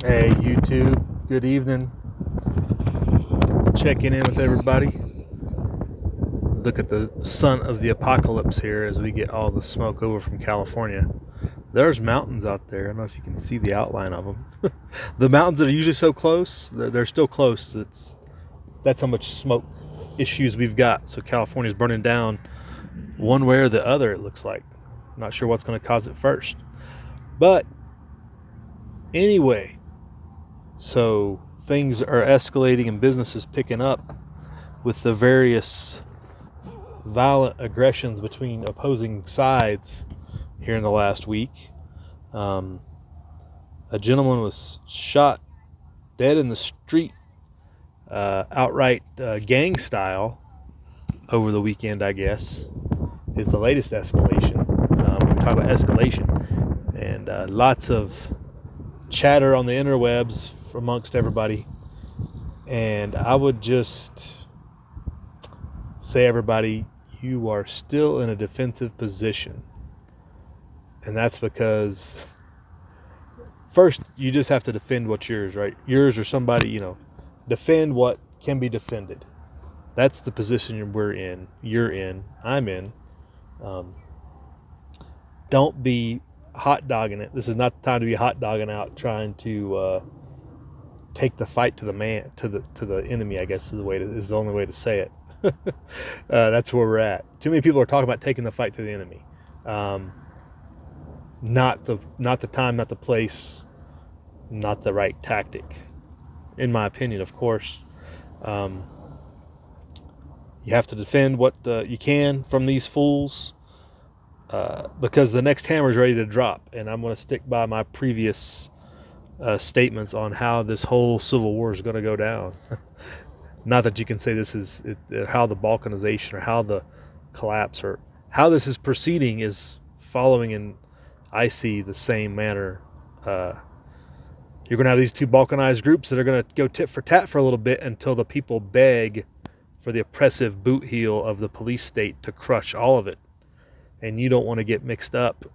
Hey, YouTube, good evening. Checking in with everybody. Look at the son of the apocalypse here as we get all the smoke over from California. There's mountains out there. I don't know if you can see the outline of them. The mountains that are usually so close, they're still close. That's how much smoke issues we've got. So California's burning down one way or the other, it looks like. Not sure what's going to cause it first. But anyway, so things are escalating and business is picking up with the various violent aggressions between opposing sides here in the last week. Um, a gentleman was shot dead in the street, outright gang style, over the weekend, I guess, is the latest escalation. We talk about escalation, and lots of chatter on the interwebs amongst everybody. And I would just say, everybody, you are still in a defensive position. And that's because first you just have to defend what's yours, right? Yours or somebody, defend what can be defended. That's the position we're in, you're in, I'm in. Um, don't be hot dogging it. This is not the time to be hot dogging out trying to take the fight to the man, to the enemy, I guess is the only way to say it. That's where we're at. Too many people are talking about taking the fight to the enemy. Um, not the time, not the place, not the right tactic, in my opinion. Of course, um, you have to defend what you can from these fools, because the next hammer is ready to drop, and I'm going to stick by my previous statements on how this whole civil war is going to go down. Not that you can say this is how the balkanization or how the collapse or how this is proceeding is following in, I see, the same manner. Uh, you're going to have these two balkanized groups that are going to go tit for tat for a little bit until the people beg for the oppressive boot heel of the police state to crush all of it. And you don't want to get mixed up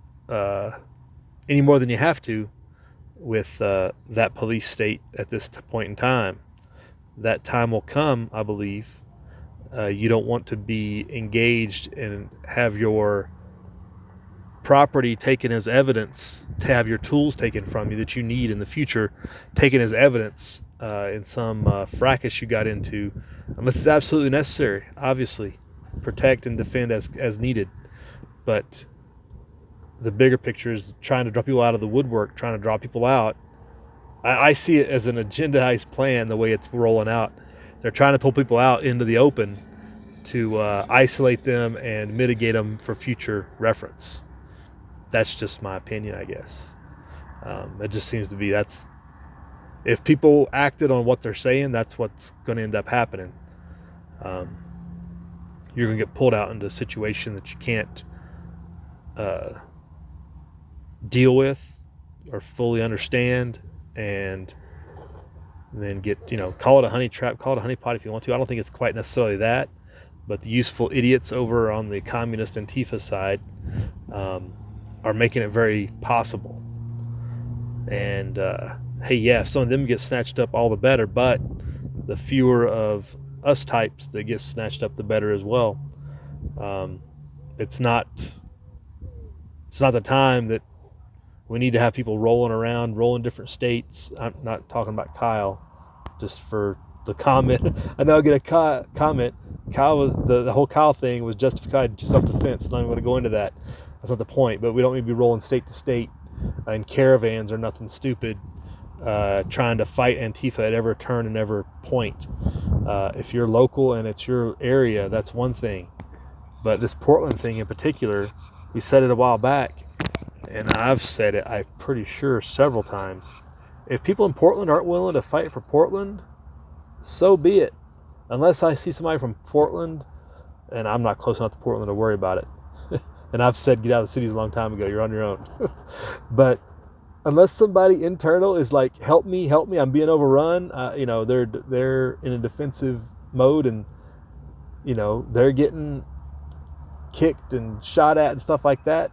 any more than you have to with that police state at this point in time. That time will come, I believe. You don't want to be engaged and have your property taken as evidence, to have your tools taken from you that you need in the future taken as evidence in some fracas you got into, unless it's absolutely necessary. Obviously, protect and defend as needed. But the bigger picture is trying to draw people out of the woodwork, trying to draw people out. I see it as an agendized plan, the way it's rolling out. They're trying to pull people out into the open to isolate them and mitigate them for future reference. That's just my opinion, I guess. It just seems to be that's if people acted on what they're saying, that's what's going to end up happening. Um, you're going to get pulled out into a situation that you can't uh, deal with or fully understand, and then get, call it a honey trap, call it a honey pot if you want to. I don't think it's quite necessarily that, but the useful idiots over on the communist Antifa side are making it very possible. And hey, yeah, if some of them get snatched up, all the better, but the fewer of us types that get snatched up, the better as well. Um, it's not the time that we need to have people rolling around, rolling different states. I'm not talking about Kyle, just for the comment. I know I get a comment. Kyle was the whole Kyle thing was justified self-defense. Not even going to go into that. That's not the point. But we don't need to be rolling state to state in caravans or nothing stupid, trying to fight Antifa at every turn and every point. If you're local and it's your area, that's one thing. But this Portland thing in particular, we said it a while back, and I've said it, I'm pretty sure, several times. If people in Portland aren't willing to fight for Portland, so be it. Unless I see somebody from Portland, and I'm not close enough to Portland to worry about it. And I've said get out of the cities a long time ago, you're on your own. But unless somebody internal is like, help me, I'm being overrun, they're in a defensive mode, and they're getting kicked and shot at and stuff like that,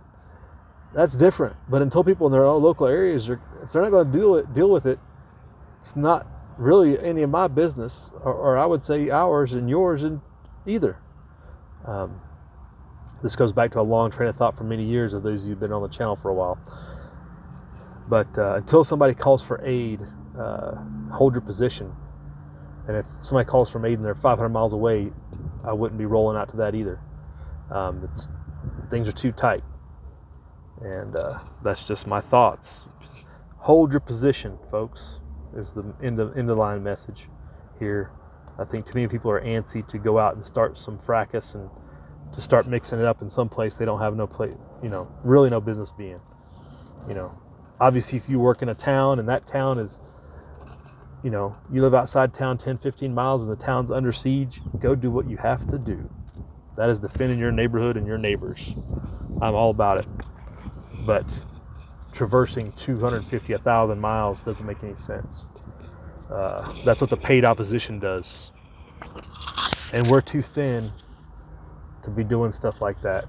that's different. But until people in their own local areas if they're not going to deal with it, it's not really any of my business, or I would say ours and yours and either. This goes back to a long train of thought for many years of those who've been on the channel for a while. But until somebody calls for aid, hold your position. And if somebody calls for aid and they're 500 miles away, I wouldn't be rolling out to that either. Things are too tight. And that's just my thoughts. Hold your position, folks, is the end of line message here. I think too many people are antsy to go out and start some fracas and to start mixing it up in some place they don't have no place, really no business being. Obviously, if you work in a town and that town is, you live outside town 10, 15 miles and the town's under siege, go do what you have to do. That is defending your neighborhood and your neighbors. I'm all about it. But traversing 250, 1,000 miles doesn't make any sense. That's what the paid opposition does. And we're too thin to be doing stuff like that.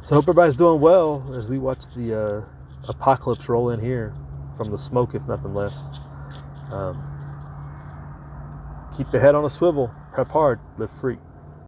So I hope everybody's doing well as we watch the apocalypse roll in here from the smoke, if nothing less. Keep the head on a swivel, prep hard, live free.